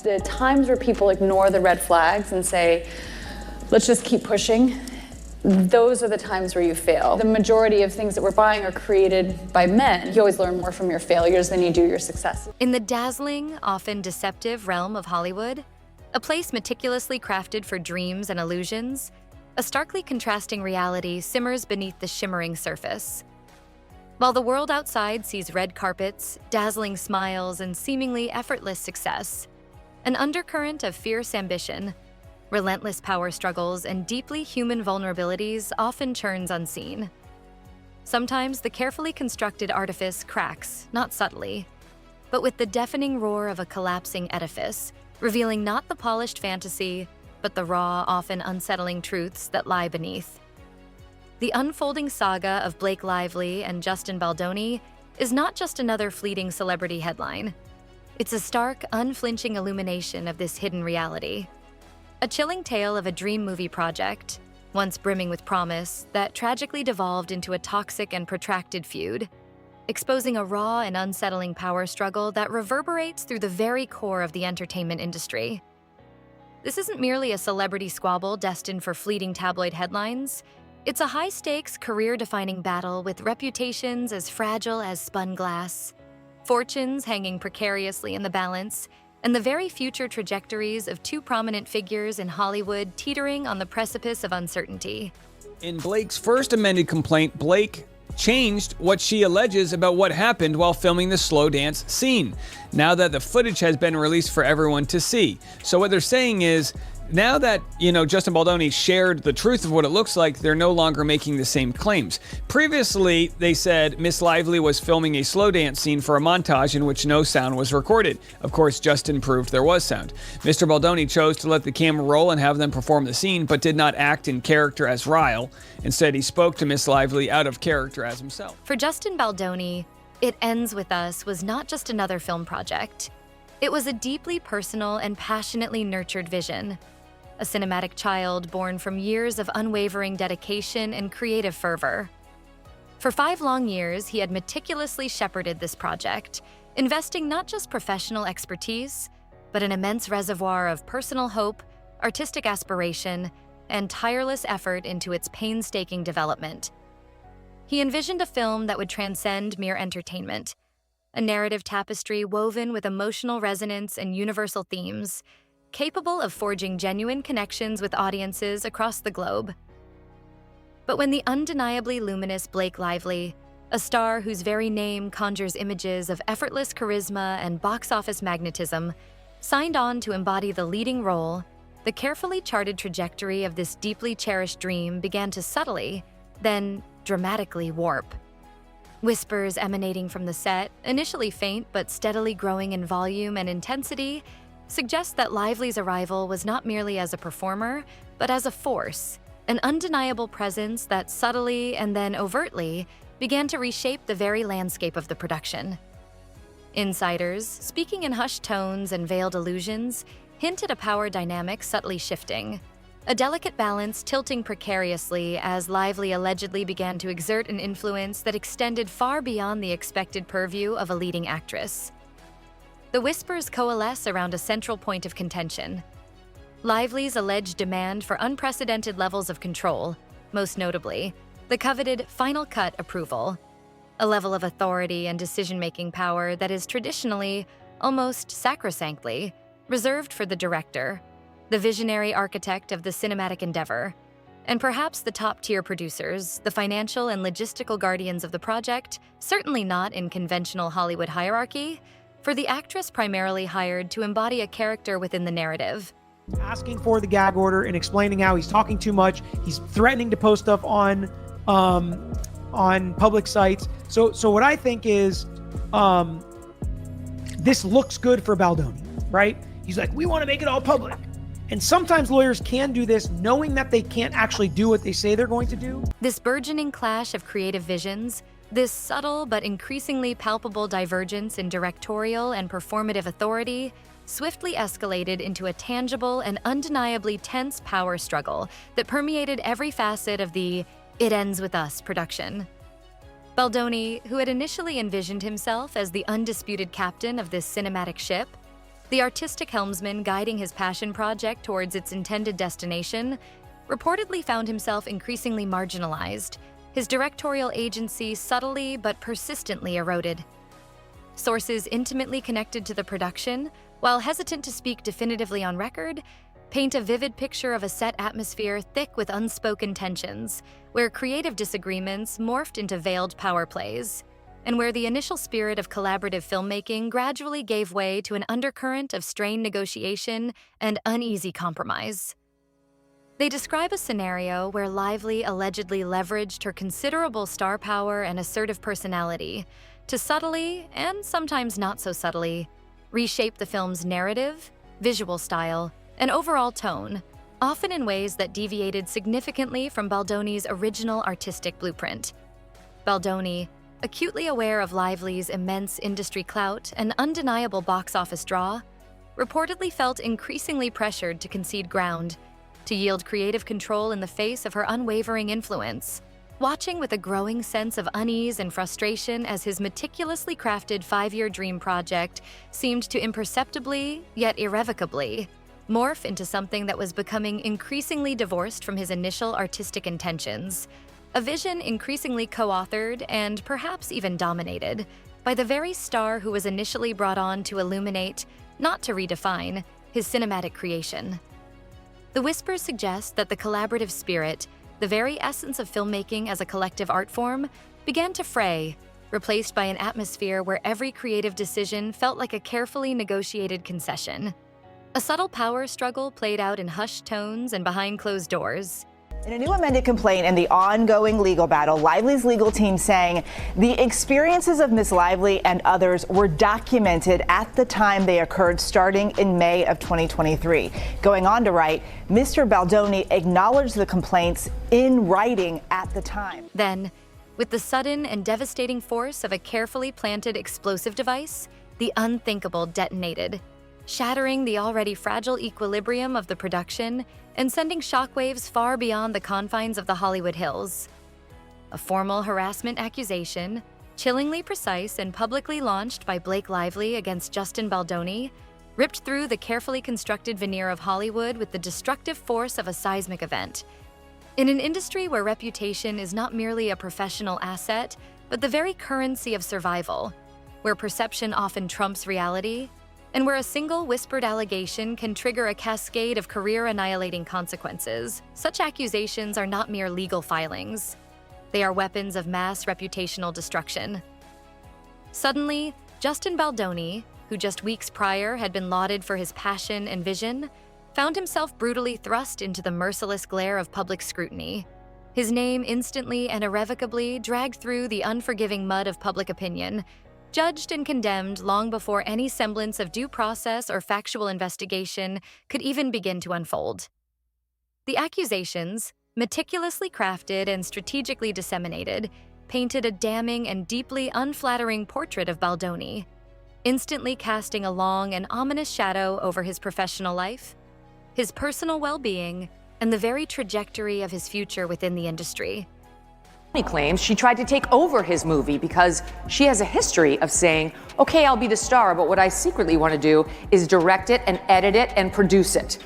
The times where people ignore the red flags and say, let's just keep pushing, those are the times where you fail. The majority of things that we're buying are created by men. You always learn more from your failures than you do your successes. In the dazzling, often deceptive realm of Hollywood, a place meticulously crafted for dreams and illusions, a starkly contrasting reality simmers beneath the shimmering surface. While the world outside sees red carpets, dazzling smiles, and seemingly effortless success, an undercurrent of fierce ambition, relentless power struggles, and deeply human vulnerabilities often churns unseen. Sometimes the carefully constructed artifice cracks, not subtly, but with the deafening roar of a collapsing edifice, revealing not the polished fantasy, but the raw, often unsettling truths that lie beneath. The unfolding saga of Blake Lively and Justin Baldoni is not just another fleeting celebrity headline. It's a stark, unflinching illumination of this hidden reality. A chilling tale of a dream movie project, once brimming with promise, that tragically devolved into a toxic and protracted feud, exposing a raw and unsettling power struggle that reverberates through the very core of the entertainment industry. This isn't merely a celebrity squabble destined for fleeting tabloid headlines. It's a high-stakes, career-defining battle with reputations as fragile as spun glass, fortunes hanging precariously in the balance, and the very future trajectories of two prominent figures in Hollywood teetering on the precipice of uncertainty. In Blake's first amended complaint, Blake changed what she alleges about what happened while filming the slow dance scene, now that the footage has been released for everyone to see. So what they're saying is, now that, Justin Baldoni shared the truth of what it looks like, they're no longer making the same claims. Previously, they said Miss Lively was filming a slow dance scene for a montage in which no sound was recorded. Of course, Justin proved there was sound. Mr. Baldoni chose to let the camera roll and have them perform the scene, but did not act in character as Ryle. Instead, he spoke to Miss Lively out of character as himself. For Justin Baldoni, It Ends With Us was not just another film project. It was a deeply personal and passionately nurtured vision. A cinematic child born from years of unwavering dedication and creative fervor. For 5 long years, he had meticulously shepherded this project, investing not just professional expertise, but an immense reservoir of personal hope, artistic aspiration, and tireless effort into its painstaking development. He envisioned a film that would transcend mere entertainment, a narrative tapestry woven with emotional resonance and universal themes, capable of forging genuine connections with audiences across the globe. But when the undeniably luminous Blake Lively, a star whose very name conjures images of effortless charisma and box office magnetism, signed on to embody the leading role, the carefully charted trajectory of this deeply cherished dream began to subtly, then dramatically warp. Whispers emanating from the set, initially faint but steadily growing in volume and intensity, suggest that Lively's arrival was not merely as a performer, but as a force, an undeniable presence that subtly and then overtly began to reshape the very landscape of the production. Insiders, speaking in hushed tones and veiled allusions, hint at a power dynamic subtly shifting, a delicate balance tilting precariously as Lively allegedly began to exert an influence that extended far beyond the expected purview of a leading actress. The whispers coalesce around a central point of contention: Lively's alleged demand for unprecedented levels of control, most notably, the coveted final cut approval, a level of authority and decision-making power that is traditionally, almost sacrosanctly, reserved for the director, the visionary architect of the cinematic endeavor, and perhaps the top-tier producers, the financial and logistical guardians of the project, certainly not in conventional Hollywood hierarchy, for the actress primarily hired to embody a character within the narrative. Asking for the gag order and explaining how he's talking too much. He's threatening to post stuff on public sites. So what I think is, this looks good for Baldoni, right? He's like, we want to make it all public. And sometimes lawyers can do this knowing that they can't actually do what they say they're going to do. This burgeoning clash of creative visions, this subtle but increasingly palpable divergence in directorial and performative authority, swiftly escalated into a tangible and undeniably tense power struggle that permeated every facet of the It Ends With Us production. Baldoni, who had initially envisioned himself as the undisputed captain of this cinematic ship, The artistic helmsman guiding his passion project towards its intended destination reportedly found himself increasingly marginalized, his directorial agency subtly but persistently eroded. Sources intimately connected to the production, while hesitant to speak definitively on record, paint a vivid picture of a set atmosphere thick with unspoken tensions, where creative disagreements morphed into veiled power plays, and where the initial spirit of collaborative filmmaking gradually gave way to an undercurrent of strained negotiation and uneasy compromise. They describe a scenario where Lively allegedly leveraged her considerable star power and assertive personality to subtly, and sometimes not so subtly, reshape the film's narrative, visual style, and overall tone, often in ways that deviated significantly from Baldoni's original artistic blueprint. Baldoni, acutely aware of Lively's immense industry clout and undeniable box office draw, reportedly felt increasingly pressured to concede ground, to yield creative control in the face of her unwavering influence, watching with a growing sense of unease and frustration as his meticulously crafted 5-year dream project seemed to imperceptibly, yet irrevocably, morph into something that was becoming increasingly divorced from his initial artistic intentions, a vision increasingly co-authored and perhaps even dominated by the very star who was initially brought on to illuminate, not to redefine, his cinematic creation. The whispers suggest that the collaborative spirit, the very essence of filmmaking as a collective art form, began to fray, replaced by an atmosphere where every creative decision felt like a carefully negotiated concession. A subtle power struggle played out in hushed tones and behind closed doors. In a new amended complaint and the ongoing legal battle, Lively's legal team saying the experiences of Ms. Lively and others were documented at the time they occurred starting in May of 2023. Going on to write, Mr. Baldoni acknowledged the complaints in writing at the time. Then, with the sudden and devastating force of a carefully planted explosive device, the unthinkable detonated, shattering the already fragile equilibrium of the production and sending shockwaves far beyond the confines of the Hollywood Hills. A formal harassment accusation, chillingly precise and publicly launched by Blake Lively against Justin Baldoni, ripped through the carefully constructed veneer of Hollywood with the destructive force of a seismic event. In an industry where reputation is not merely a professional asset, but the very currency of survival, where perception often trumps reality, and where a single whispered allegation can trigger a cascade of career-annihilating consequences, such accusations are not mere legal filings. They are weapons of mass reputational destruction. Suddenly, Justin Baldoni, who just weeks prior had been lauded for his passion and vision, found himself brutally thrust into the merciless glare of public scrutiny. His name instantly and irrevocably dragged through the unforgiving mud of public opinion, judged and condemned long before any semblance of due process or factual investigation could even begin to unfold. The accusations, meticulously crafted and strategically disseminated, painted a damning and deeply unflattering portrait of Baldoni, instantly casting a long and ominous shadow over his professional life, his personal well-being, and the very trajectory of his future within the industry. He claims she tried to take over his movie because she has a history of saying, okay, I'll be the star, but what I secretly want to do is direct it and edit it and produce it.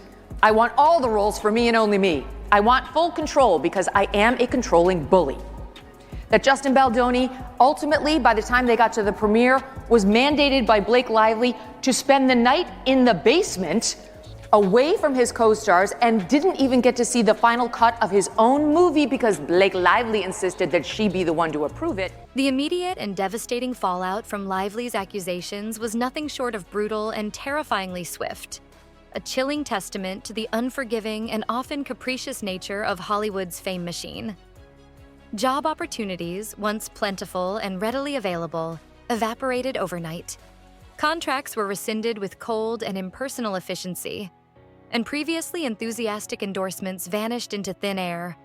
I want all the roles for me and only me. I want full control because I am a controlling bully. That Justin Baldoni, ultimately, by the time they got to the premiere, was mandated by Blake Lively to spend the night in the basement away from his co-stars and didn't even get to see the final cut of his own movie because Blake Lively insisted that she be the one to approve it. The immediate and devastating fallout from Lively's accusations was nothing short of brutal and terrifyingly swift, a chilling testament to the unforgiving and often capricious nature of Hollywood's fame machine. Job opportunities, once plentiful and readily available, evaporated overnight. Contracts were rescinded with cold and impersonal efficiency, and previously enthusiastic endorsements vanished into thin air,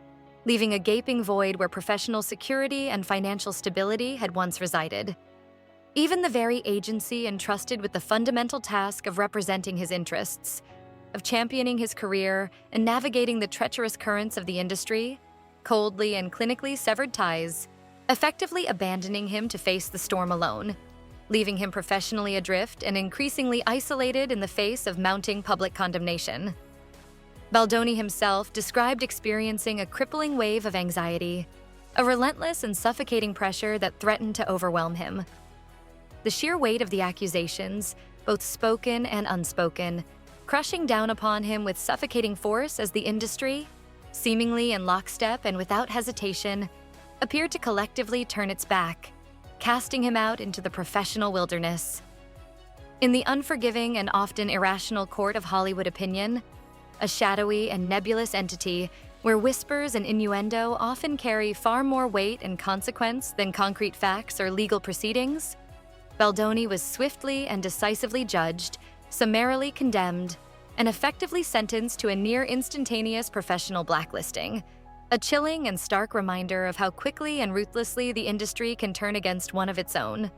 leaving a gaping void where professional security and financial stability had once resided. Even the very agency entrusted with the fundamental task of representing his interests, of championing his career and navigating the treacherous currents of the industry, coldly and clinically severed ties, effectively abandoning him to face the storm alone. leaving him professionally adrift and increasingly isolated in the face of mounting public condemnation. Baldoni himself described experiencing a crippling wave of anxiety, a relentless and suffocating pressure that threatened to overwhelm him. The sheer weight of the accusations, both spoken and unspoken, crushing down upon him with suffocating force as the industry, seemingly in lockstep and without hesitation, appeared to collectively turn its back, casting him out into the professional wilderness. In the unforgiving and often irrational court of Hollywood opinion, a shadowy and nebulous entity where whispers and innuendo often carry far more weight and consequence than concrete facts or legal proceedings, Baldoni was swiftly and decisively judged, summarily condemned, and effectively sentenced to a near instantaneous professional blacklisting, a chilling and stark reminder of how quickly and ruthlessly the industry can turn against one of its own,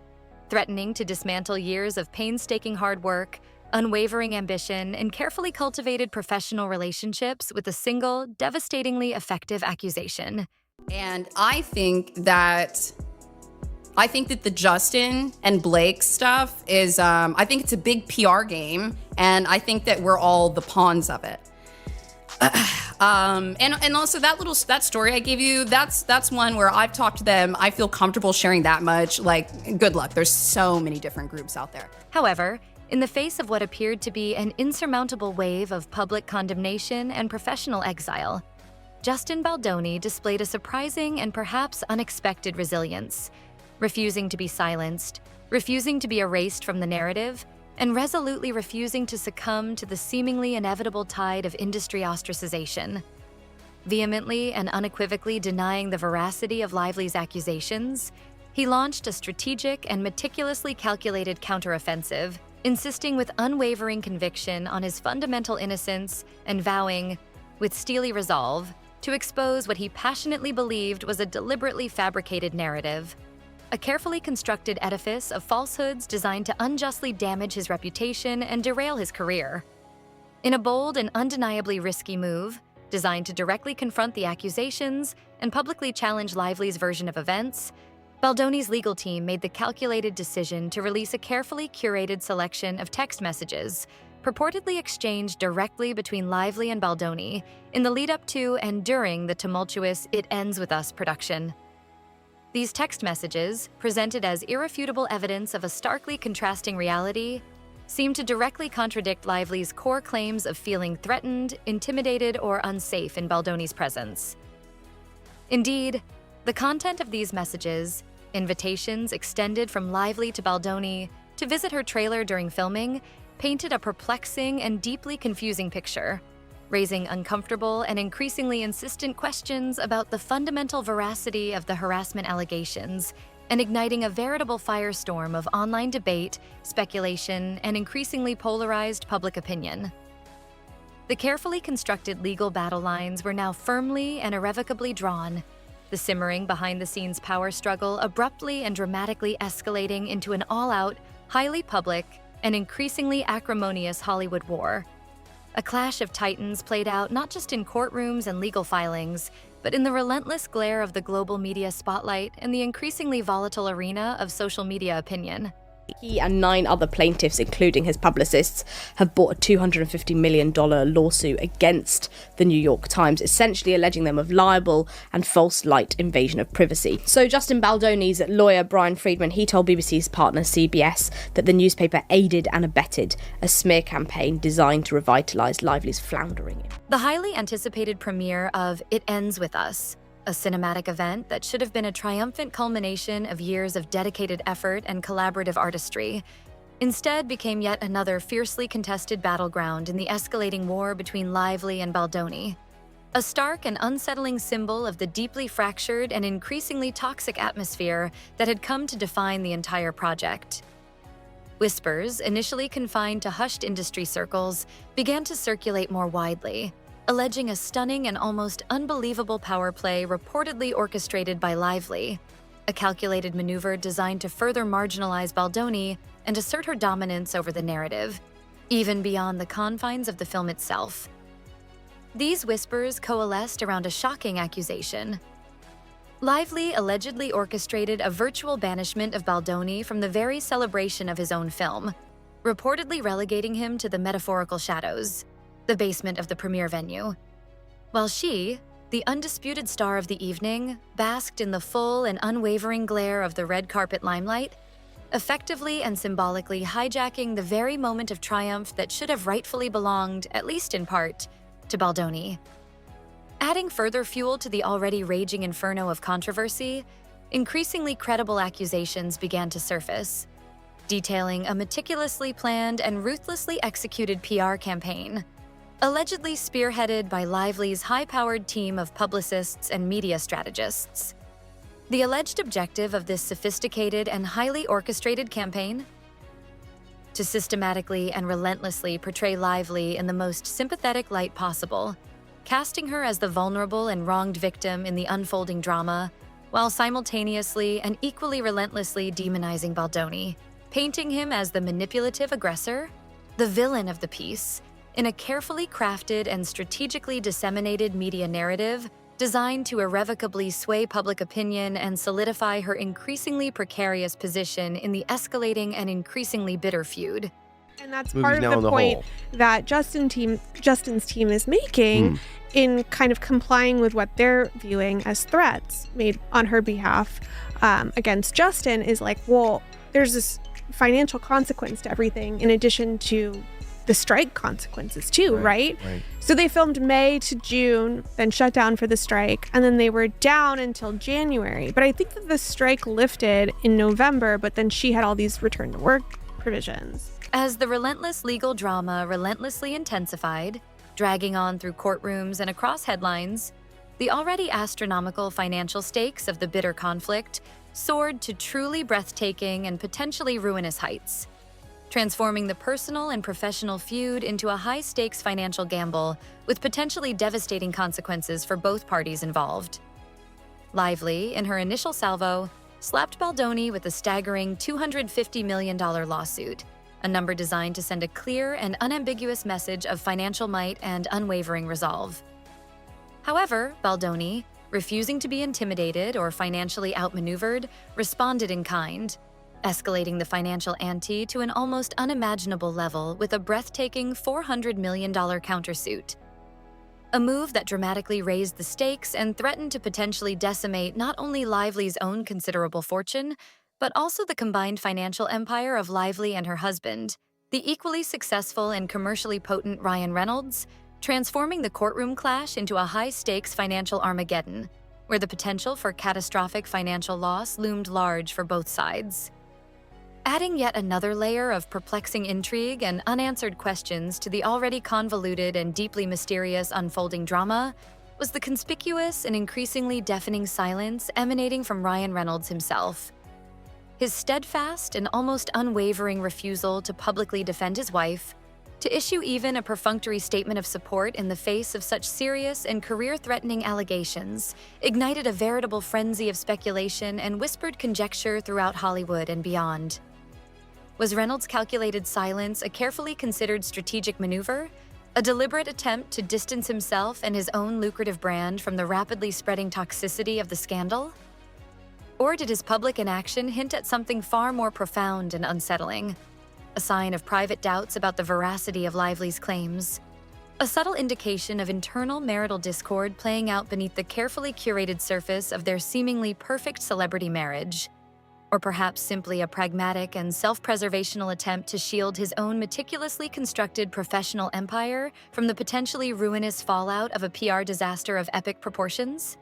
threatening to dismantle years of painstaking hard work, unwavering ambition, and carefully cultivated professional relationships with a single, devastatingly effective accusation. And I think that the Justin and Blake stuff is, I think it's a big PR game, and I think that we're all the pawns of it. And also that story I gave you, that's one where I've talked to them. I feel comfortable sharing that much. Like, good luck. There's so many different groups out there. However, in the face of what appeared to be an insurmountable wave of public condemnation and professional exile, Justin Baldoni displayed a surprising and perhaps unexpected resilience, refusing to be silenced, refusing to be erased from the narrative, and resolutely refusing to succumb to the seemingly inevitable tide of industry ostracization. Vehemently and unequivocally denying the veracity of Lively's accusations, he launched a strategic and meticulously calculated counteroffensive, insisting with unwavering conviction on his fundamental innocence and vowing, with steely resolve, to expose what he passionately believed was a deliberately fabricated narrative, a carefully constructed edifice of falsehoods designed to unjustly damage his reputation and derail his career. In a bold and undeniably risky move, designed to directly confront the accusations and publicly challenge Lively's version of events, Baldoni's legal team made the calculated decision to release a carefully curated selection of text messages, purportedly exchanged directly between Lively and Baldoni in the lead-up to and during the tumultuous It Ends With Us production. These text messages, presented as irrefutable evidence of a starkly contrasting reality, seem to directly contradict Lively's core claims of feeling threatened, intimidated, or unsafe in Baldoni's presence. Indeed, the content of these messages, invitations extended from Lively to Baldoni to visit her trailer during filming, painted a perplexing and deeply confusing picture, raising uncomfortable and increasingly insistent questions about the fundamental veracity of the harassment allegations and igniting a veritable firestorm of online debate, speculation, and increasingly polarized public opinion. The carefully constructed legal battle lines were now firmly and irrevocably drawn, the simmering behind-the-scenes power struggle abruptly and dramatically escalating into an all-out, highly public, and increasingly acrimonious Hollywood war. A clash of titans played out not just in courtrooms and legal filings, but in the relentless glare of the global media spotlight and the increasingly volatile arena of social media opinion. He and 9 other plaintiffs, including his publicists, have brought a $250 million lawsuit against the New York Times, essentially alleging them of libel and false light invasion of privacy. So Justin Baldoni's lawyer, Brian Friedman, he told BBC's partner CBS that the newspaper aided and abetted a smear campaign designed to revitalise Lively's floundering. The highly anticipated premiere of It Ends With Us, a cinematic event that should have been a triumphant culmination of years of dedicated effort and collaborative artistry, instead became yet another fiercely contested battleground in the escalating war between Lively and Baldoni, a stark and unsettling symbol of the deeply fractured and increasingly toxic atmosphere that had come to define the entire project. Whispers, initially confined to hushed industry circles, began to circulate more widely, alleging a stunning and almost unbelievable power play reportedly orchestrated by Lively, a calculated maneuver designed to further marginalize Baldoni and assert her dominance over the narrative, even beyond the confines of the film itself. These whispers coalesced around a shocking accusation. Lively allegedly orchestrated a virtual banishment of Baldoni from the very celebration of his own film, reportedly relegating him to the metaphorical shadows, the basement of the premiere venue, while she, the undisputed star of the evening, basked in the full and unwavering glare of the red carpet limelight, effectively and symbolically hijacking the very moment of triumph that should have rightfully belonged, at least in part, to Baldoni. Adding further fuel to the already raging inferno of controversy, increasingly credible accusations began to surface, detailing a meticulously planned and ruthlessly executed PR campaign, allegedly spearheaded by Lively's high-powered team of publicists and media strategists. The alleged objective of this sophisticated and highly orchestrated campaign? To systematically and relentlessly portray Lively in the most sympathetic light possible, casting her as the vulnerable and wronged victim in the unfolding drama, while simultaneously and equally relentlessly demonizing Baldoni, painting him as the manipulative aggressor, the villain of the piece, in a carefully crafted and strategically disseminated media narrative designed to irrevocably sway public opinion and solidify her increasingly precarious position in the escalating and increasingly bitter feud. And that's part of the point that Justin's team is making in kind of complying with what they're viewing as threats made on her behalf against Justin is like, well, there's this financial consequence to everything in addition to the strike consequences too, right? So they filmed May to June, then shut down for the strike, and then they were down until January. But I think that the strike lifted in November, but then she had all these return to work provisions. As the relentless legal drama relentlessly intensified, dragging on through courtrooms and across headlines, the already astronomical financial stakes of the bitter conflict soared to truly breathtaking and potentially ruinous heights, transforming the personal and professional feud into a high-stakes financial gamble with potentially devastating consequences for both parties involved. Lively, in her initial salvo, slapped Baldoni with a staggering $250 million lawsuit, a number designed to send a clear and unambiguous message of financial might and unwavering resolve. However, Baldoni, refusing to be intimidated or financially outmaneuvered, responded in kind, escalating the financial ante to an almost unimaginable level with a breathtaking $400 million countersuit. A move that dramatically raised the stakes and threatened to potentially decimate not only Lively's own considerable fortune, but also the combined financial empire of Lively and her husband, the equally successful and commercially potent Ryan Reynolds, transforming the courtroom clash into a high-stakes financial Armageddon, where the potential for catastrophic financial loss loomed large for both sides. Adding yet another layer of perplexing intrigue and unanswered questions to the already convoluted and deeply mysterious unfolding drama was the conspicuous and increasingly deafening silence emanating from Ryan Reynolds himself. His steadfast and almost unwavering refusal to publicly defend his wife, to issue even a perfunctory statement of support in the face of such serious and career-threatening allegations, ignited a veritable frenzy of speculation and whispered conjecture throughout Hollywood and beyond. Was Reynolds' calculated silence a carefully considered strategic maneuver, a deliberate attempt to distance himself and his own lucrative brand from the rapidly spreading toxicity of the scandal? Or did his public inaction hint at something far more profound and unsettling? A sign of private doubts about the veracity of Lively's claims? A subtle indication of internal marital discord playing out beneath the carefully curated surface of their seemingly perfect celebrity marriage? Or perhaps simply a pragmatic and self-preservational attempt to shield his own meticulously constructed professional empire from the potentially ruinous fallout of a PR disaster of epic proportions?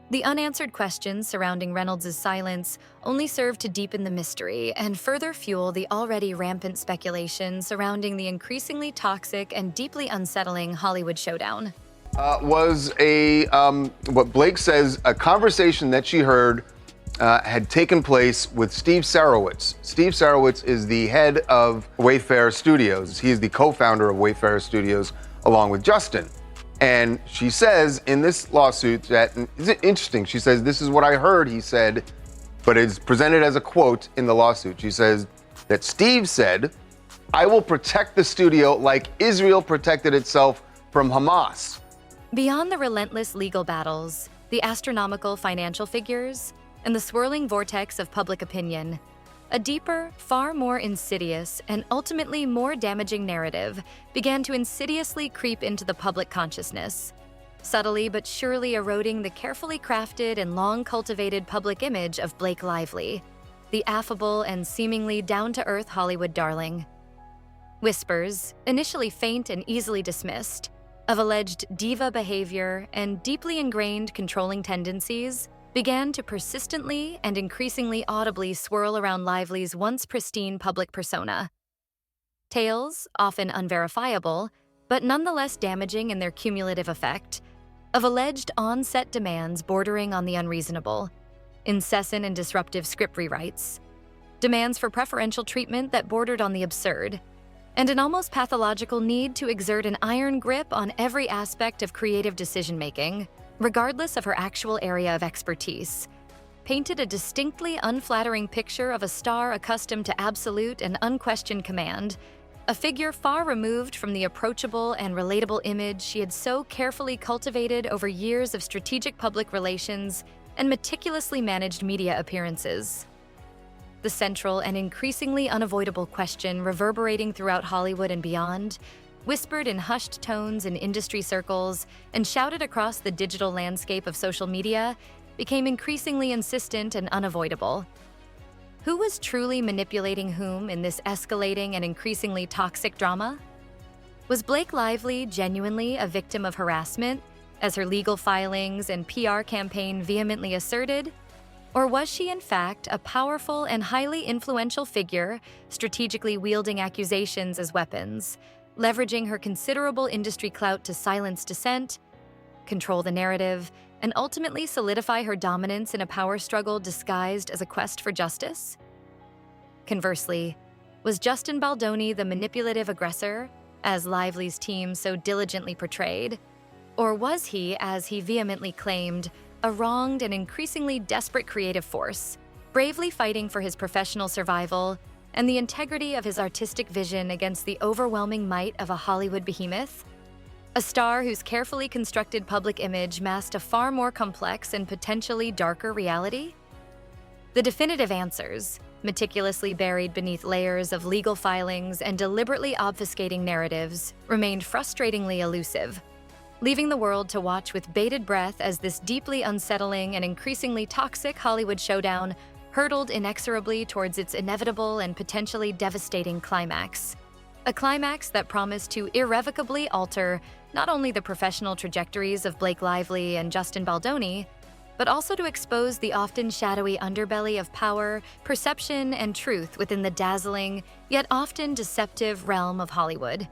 The unanswered questions surrounding Reynolds' silence only serve to deepen the mystery and further fuel the already rampant speculation surrounding the increasingly toxic and deeply unsettling Hollywood showdown. Was what Blake says, a conversation that she heard had taken place with Steve Sarowitz. Steve Sarowitz is the head of Wayfair Studios. He is the co-founder of Wayfair Studios along with Justin. And she says in this lawsuit that, is it interesting? She says, this is what I heard, he said, but it's presented as a quote in the lawsuit. She says that Steve said, I will protect the studio like Israel protected itself from Hamas. Beyond the relentless legal battles, the astronomical financial figures, and the swirling vortex of public opinion, a deeper, far more insidious, and ultimately more damaging narrative began to insidiously creep into the public consciousness, subtly but surely eroding the carefully crafted and long-cultivated public image of Blake Lively, the affable and seemingly down-to-earth Hollywood darling. Whispers, initially faint and easily dismissed, of alleged diva behavior and deeply ingrained controlling tendencies began to persistently and increasingly audibly swirl around Lively's once pristine public persona. Tales, often unverifiable, but nonetheless damaging in their cumulative effect, of alleged on-set demands bordering on the unreasonable, incessant and disruptive script rewrites, demands for preferential treatment that bordered on the absurd, and an almost pathological need to exert an iron grip on every aspect of creative decision-making, regardless of her actual area of expertise, painted a distinctly unflattering picture of a star accustomed to absolute and unquestioned command, a figure far removed from the approachable and relatable image she had so carefully cultivated over years of strategic public relations and meticulously managed media appearances. The central and increasingly unavoidable question reverberating throughout Hollywood and beyond, whispered in hushed tones in industry circles and shouted across the digital landscape of social media, became increasingly insistent and unavoidable. Who was truly manipulating whom in this escalating and increasingly toxic drama? Was Blake Lively genuinely a victim of harassment, as her legal filings and PR campaign vehemently asserted? Or was she, in fact, a powerful and highly influential figure, strategically wielding accusations as weapons, leveraging her considerable industry clout to silence dissent, control the narrative, and ultimately solidify her dominance in a power struggle disguised as a quest for justice? Conversely, was Justin Baldoni the manipulative aggressor, as Lively's team so diligently portrayed? Or was he, as he vehemently claimed, a wronged and increasingly desperate creative force, bravely fighting for his professional survival and the integrity of his artistic vision against the overwhelming might of a Hollywood behemoth? A star whose carefully constructed public image masked a far more complex and potentially darker reality? The definitive answers, meticulously buried beneath layers of legal filings and deliberately obfuscating narratives, remained frustratingly elusive, leaving the world to watch with bated breath as this deeply unsettling and increasingly toxic Hollywood showdown hurtled inexorably towards its inevitable and potentially devastating climax. A climax that promised to irrevocably alter not only the professional trajectories of Blake Lively and Justin Baldoni, but also to expose the often shadowy underbelly of power, perception, and truth within the dazzling, yet often deceptive realm of Hollywood.